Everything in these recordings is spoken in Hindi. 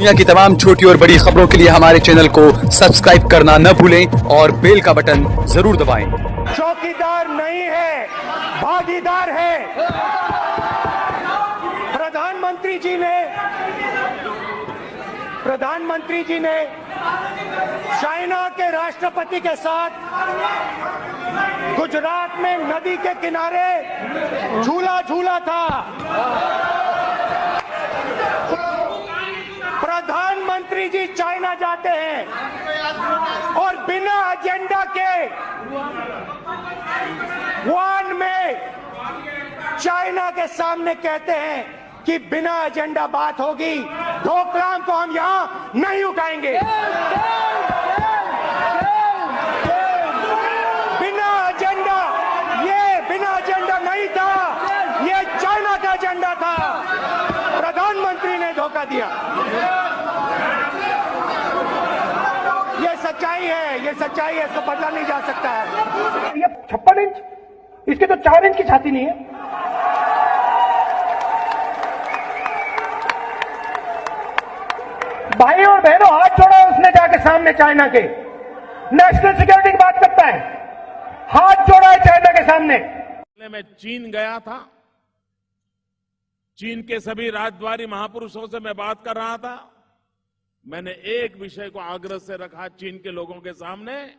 दुनिया की तमाम छोटी और बड़ी खबरों के लिए हमारे चैनल को सब्सक्राइब करना न भूलें और बेल का बटन जरूर दबाएं। चौकीदार नहीं है, भागीदार है। प्रधानमंत्री जी ने चाइना के राष्ट्रपति के साथ गुजरात में नदी के किनारे झूला झूला था। प्रधानमंत्री जी चाइना जाते हैं और बिना एजेंडा के वुहान में चाइना के सामने कहते हैं कि बिना एजेंडा बात होगी, डोकलाम को हम यहां नहीं उठाएंगे। बिना एजेंडा नहीं था, ये चाइना का एजेंडा था। प्रधानमंत्री ने धोखा दिया। ये सच्चाई है, इसको बदला नहीं जा सकता है। ये 56 इंच, इसके तो 4 इंच की छाती नहीं है। भाई और बहनों, हाथ जोड़ा उसने जाके सामने चाइना के, नेशनल सिक्योरिटी की बात करता है, हाथ जोड़ा है चाइना के सामने। मैं चीन गया था, चीन के सभी राजद्वारी महापुरुषों से मैं बात कर रहा था। मैंने एक विषय को आग्रह से रखा चीन के लोगों के सामने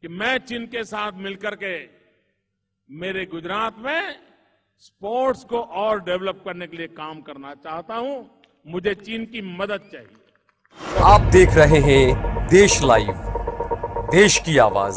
कि मैं चीन के साथ मिलकर के मेरे गुजरात में स्पोर्ट्स को और डेवलप करने के लिए काम करना चाहता हूं। मुझे चीन की मदद चाहिए। आप देख रहे हैं देश लाइव, देश की आवाज।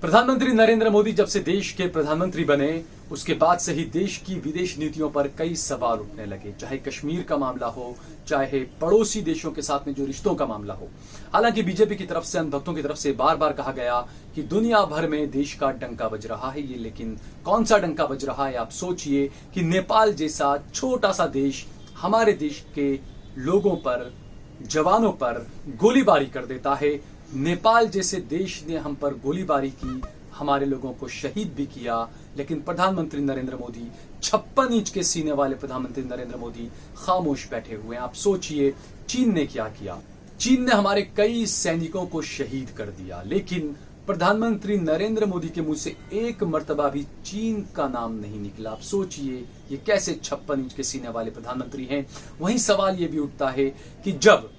प्रधानमंत्री नरेंद्र मोदी जब से देश के प्रधानमंत्री बने उसके बाद से ही देश की विदेश नीतियों पर कई सवाल उठने लगे, चाहे कश्मीर का मामला हो, चाहे पड़ोसी देशों के साथ में जो रिश्तों का मामला हो। हालांकि बीजेपी की तरफ से, अंधभक्तों की तरफ से बार बार कहा गया कि दुनिया भर में देश का डंका बज रहा है। ये लेकिन कौन सा डंका बज रहा है? आप सोचिए कि नेपाल जैसा छोटा सा देश हमारे देश के लोगों पर, जवानों पर गोलीबारी कर देता है। नेपाल जैसे देश ने हम पर गोलीबारी की, हमारे लोगों को शहीद भी किया, लेकिन प्रधानमंत्री नरेंद्र मोदी, 56 इंच के सीने वाले प्रधानमंत्री नरेंद्र मोदी खामोश बैठे हुए हैं। आप सोचिए चीन ने क्या किया। चीन ने हमारे कई सैनिकों को शहीद कर दिया, लेकिन प्रधानमंत्री नरेंद्र मोदी के मुंह से एक मर्तबा भी चीन का नाम नहीं निकला। आप सोचिए ये कैसे 56 इंच के सीने वाले प्रधानमंत्री हैं। वहीं सवाल ये भी उठता है कि जब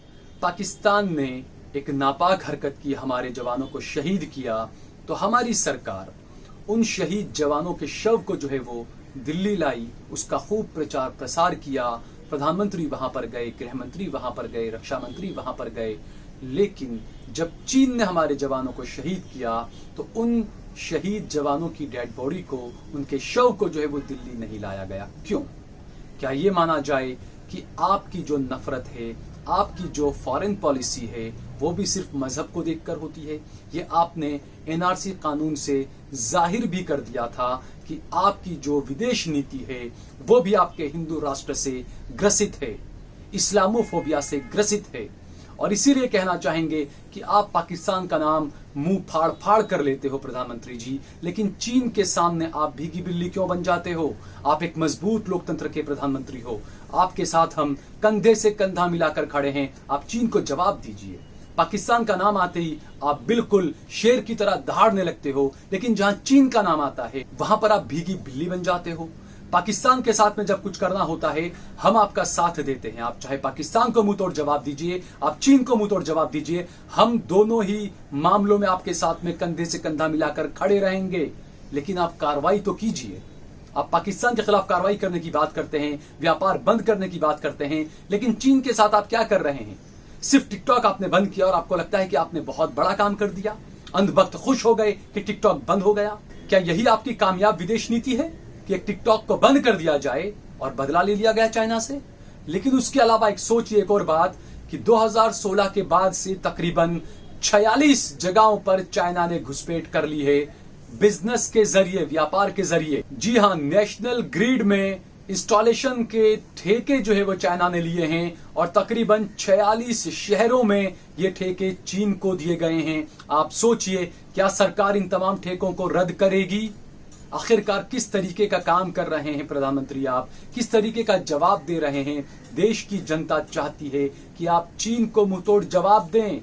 पाकिस्तान ने एक नापाक हरकत की, हमारे जवानों को शहीद किया, तो हमारी सरकार उन शहीद जवानों के शव को जो है वो दिल्ली लाई, उसका खूब प्रचार प्रसार किया। प्रधानमंत्री वहां पर गए, गृह मंत्री वहां पर गए, रक्षा मंत्री वहां पर गए, लेकिन जब चीन ने हमारे जवानों को शहीद किया तो उन शहीद जवानों की डेड बॉडी को, उनके शव को जो है वो दिल्ली नहीं लाया गया। क्यों? क्या ये माना जाए कि आपकी जो नफरत है, आपकी जो फॉरेन पॉलिसी है, वो भी सिर्फ मजहब को देखकर होती है? ये आपने एनआरसी कानून से जाहिर भी कर दिया था कि आपकी जो विदेश नीति है वो भी आपके हिंदू राष्ट्र से ग्रसित है, इस्लामोफोबिया से ग्रसित है। और इसीलिए कहना चाहेंगे कि आप पाकिस्तान का नाम मुंह फाड़ फाड़ कर लेते हो प्रधानमंत्री जी, लेकिन चीन के सामने आप भीगी बिल्ली क्यों बन जाते हो? आप एक मजबूत लोकतंत्र के प्रधानमंत्री हो, आपके साथ हम कंधे से कंधा मिलाकर खड़े हैं। आप चीन को जवाब दीजिए। पाकिस्तान का नाम आते ही आप बिल्कुल शेर की तरह दहाड़ने लगते हो, लेकिन जहां चीन का नाम आता है वहां पर आप भीगी बिल्ली बन जाते हो। पाकिस्तान के साथ में जब कुछ करना होता है हम आपका साथ देते हैं। आप चाहे पाकिस्तान को मुंह तोड़ जवाब दीजिए, आप चीन को मुंह तोड़ जवाब दीजिए, हम दोनों ही मामलों में आपके साथ में कंधे से कंधा मिलाकर खड़े रहेंगे। लेकिन आप कार्रवाई तो कीजिए। आप पाकिस्तान के खिलाफ कार्रवाई करने की बात करते हैं, व्यापार बंद करने की बात करते हैं, लेकिन चीन के साथ आप क्या कर रहे हैं? सिर्फ टिकटॉक आपने बंद किया और आपको लगता है कि आपने बहुत बड़ा काम कर दिया। अंधभक्त खुश हो गए कि टिकटॉक बंद हो गया। क्या यही आपकी कामयाब विदेश नीति है कि एक टिकटॉक को बंद कर दिया जाए और बदला ले लिया गया चाइना से? लेकिन उसके अलावा एक सोचिए एक और बात कि 2016 के बाद से तकरीबन 46 जगहों पर चाइना ने घुसपैठ कर ली है बिजनेस के जरिए, व्यापार के जरिए। जी हां, नेशनल ग्रिड में इंस्टॉलेशन के ठेके जो है वो चाइना ने लिए हैं और तकरीबन 46 शहरों में ये ठेके चीन को दिए गए हैं। आप सोचिए क्या सरकार इन तमाम ठेकों को रद्द करेगी? आखिरकार किस तरीके का काम कर रहे हैं प्रधानमंत्री आप, किस तरीके का जवाब दे रहे हैं। देश की जनता चाहती है कि आप चीन को मुंहतोड़ जवाब दें,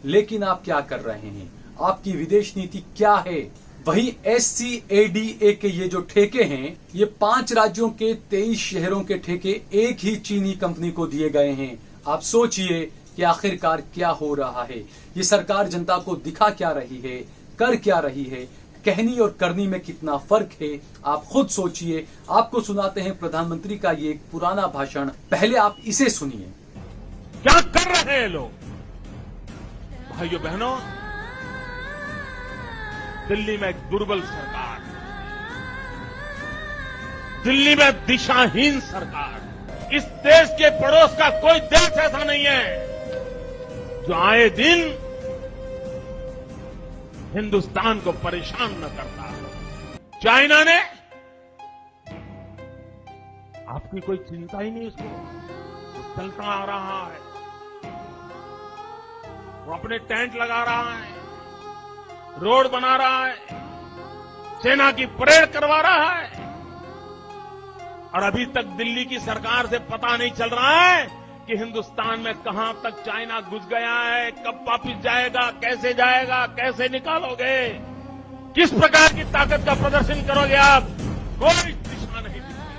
लेकिन आप क्या कर रहे हैं, आपकी विदेश नीति क्या है। वही SCADA के ये जो ठेके हैं, ये 5 राज्यों के 23 शहरों के ठेके एक ही चीनी कंपनी को दिए गए हैं। आप सोचिए कि आखिरकार क्या हो रहा है। ये सरकार जनता को दिखा क्या रही है, कर क्या रही है, कहनी और करनी में कितना फर्क है, आप खुद सोचिए। आपको सुनाते हैं प्रधानमंत्री का ये एक पुराना भाषण, पहले आप इसे सुनिए। क्या कर रहे हैं लोग? भाइयों बहनों, दिल्ली में एक दुर्बल सरकार, दिल्ली में दिशाहीन सरकार। इस देश के पड़ोस का कोई देश ऐसा नहीं है जो आए दिन हिंदुस्तान को परेशान न करता हो। चाइना ने आपकी कोई चिंता ही नहीं, उसको वो चलता आ रहा है, वो अपने टेंट लगा रहा है, रोड बना रहा है, सेना की परेड करवा रहा है, और अभी तक दिल्ली की सरकार से पता नहीं चल रहा है कि हिंदुस्तान में कहां तक चाइना घुस गया है, कब वापिस जाएगा, कैसे निकालोगे, किस प्रकार की ताकत का प्रदर्शन करोगे आप, कोई दिशा नहीं दिखती।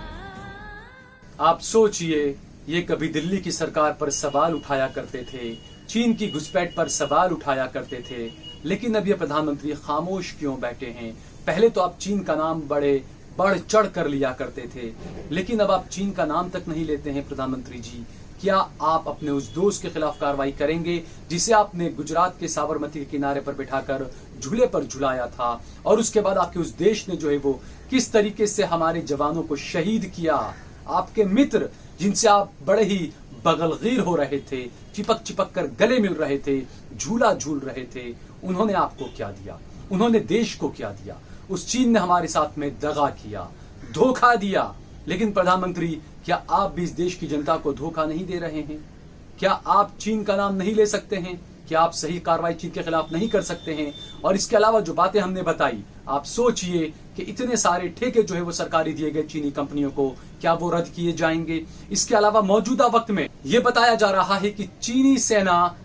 आप सोचिए, ये कभी दिल्ली की सरकार पर सवाल उठाया करते थे, चीन की घुसपैठ पर सवाल उठाया करते थे, लेकिन अब ये प्रधानमंत्री खामोश क्यों बैठे हैं। पहले तो आप चीन का नाम बढ़ चढ़ कर लिया करते थे, लेकिन अब आप चीन का नाम तक नहीं लेते हैं। प्रधानमंत्री जी, क्या आप अपने उस दोस्त के खिलाफ कार्रवाई करेंगे जिसे आपने गुजरात के साबरमती के किनारे पर बिठाकर झूले पर झुलाया था, और उसके बाद आपके उस देश ने जो है वो किस तरीके से हमारे जवानों को शहीद किया। आपके मित्र जिनसे आप बड़े ही बगलगीर हो रहे थे, चिपक कर गले मिल रहे थे, झूला झूल रहे थे, उन्होंने आपको क्या दिया, उन्होंने देश को क्या दिया। उस चीन ने हमारे साथ में दगा किया, धोखा दिया। लेकिन प्रधानमंत्री, क्या आप भी इस देश की जनता को धोखा नहीं दे रहे हैं? क्या आप चीन का नाम नहीं ले सकते हैं? क्या आप सही कार्रवाई चीन के खिलाफ नहीं कर सकते हैं? और इसके अलावा जो बातें हमने बताई, आप सोचिए कि इतने सारे ठेके जो है वो सरकारी दिए गए चीनी कंपनियों को, क्या वो रद्द किए जाएंगे? इसके अलावा मौजूदा वक्त में ये बताया जा रहा है कि चीनी सेना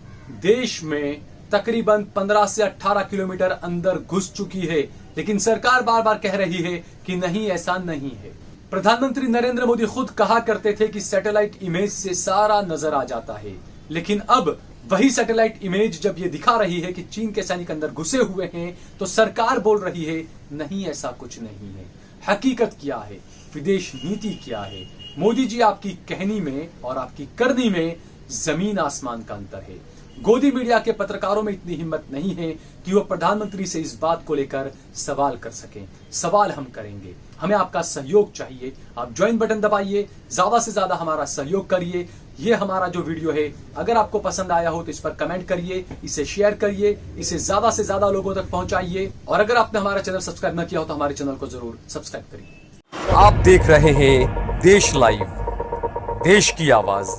देश में तकरीबन 15 से 18 किलोमीटर अंदर घुस चुकी है, लेकिन सरकार बार बार कह रही है कि नहीं, ऐसा नहीं है। प्रधानमंत्री नरेंद्र मोदी खुद कहा करते थे कि सैटेलाइट इमेज से सारा नजर आ जाता है, लेकिन अब वही सैटेलाइट इमेज जब ये दिखा रही है कि चीन के सैनिक अंदर घुसे हुए हैं, तो सरकार बोल रही है नहीं, ऐसा कुछ नहीं है। हकीकत क्या है, विदेश नीति क्या है? मोदी जी, आपकी कहनी में और आपकी करनी में जमीन आसमान का अंतर है। गोदी मीडिया के पत्रकारों में इतनी हिम्मत नहीं है कि वो प्रधानमंत्री से इस बात को लेकर सवाल कर सकें। सवाल हम करेंगे, हमें आपका सहयोग चाहिए। आप ज्वाइन बटन दबाइए, ज्यादा से ज्यादा हमारा सहयोग करिए। ये हमारा जो वीडियो है, अगर आपको पसंद आया हो तो इस पर कमेंट करिए, इसे शेयर करिए, इसे ज्यादा से ज्यादा लोगों तक पहुंचाइए। और अगर आपने हमारा चैनल सब्सक्राइब न किया हो तो हमारे चैनल को जरूर सब्सक्राइब करिए। आप देख रहे हैं देश लाइव, देश की आवाज।